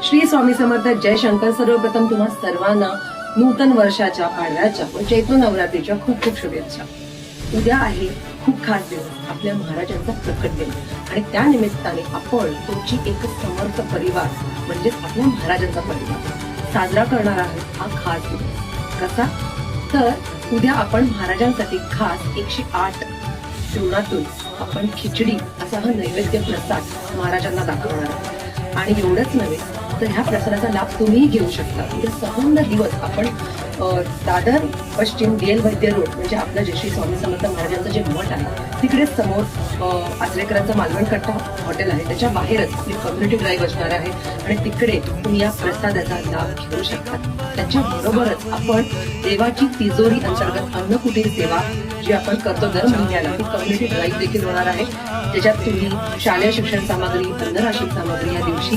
श्री स्वामी समर्थ. जय शंकर. सर्वप्रथम तुम्हा सर्वांना नूतन वर्षाच्या पाडव्याच्या व चैत्र नवरात्रीच्या खूप खूप शुभेच्छा. उद्या आहे खूप खास दिवस, आपल्या महाराजांचा प्रकट दिन, आणि त्या निमित्ताने आपण तुमची एक समर्थ परिवार म्हणजेच आपल्या महाराजांचा परिवार साजरा करणार आहोत हा खास दिवस. कसा तर उद्या आपण महाराजांसाठी खास 108 जेवणातून आपण खिचडी असा हा नैवेद्य प्रसाद महाराजांना दाखवणार आहोत. आणि एवढंच नव्हे तर ह्या प्रसादाचा लाभ तुम्हीही घेऊ शकता. उद्या संपूर्ण दिवस आपण दादर पश्चिम DL वैद्य रोड म्हणजे आपलं जे श्री स्वामी समर्थ महाराजांचं जे मठ आहे तिकडे समोर आचरेकरांचं मालवण कट्टा हॉटेल आहे, त्याच्या बाहेरच कम्युनिटी ड्राईव्ह असणार आहे आणि तिकडे तुम्ही या प्रसादाचा लाभ घेऊ शकता. त्याच्याबरोबरच आपण देवाची तिजोरी अंतर्गत अन्नकुटीर सेवा जी आपण करतो दर महिन्याला ती कम्युनिटी ड्राईव्ह देखील होणार आहे, ज्याच्यात तुम्ही शालेय शिक्षण सामग्री, अन्नराशन सामग्री या दिवशी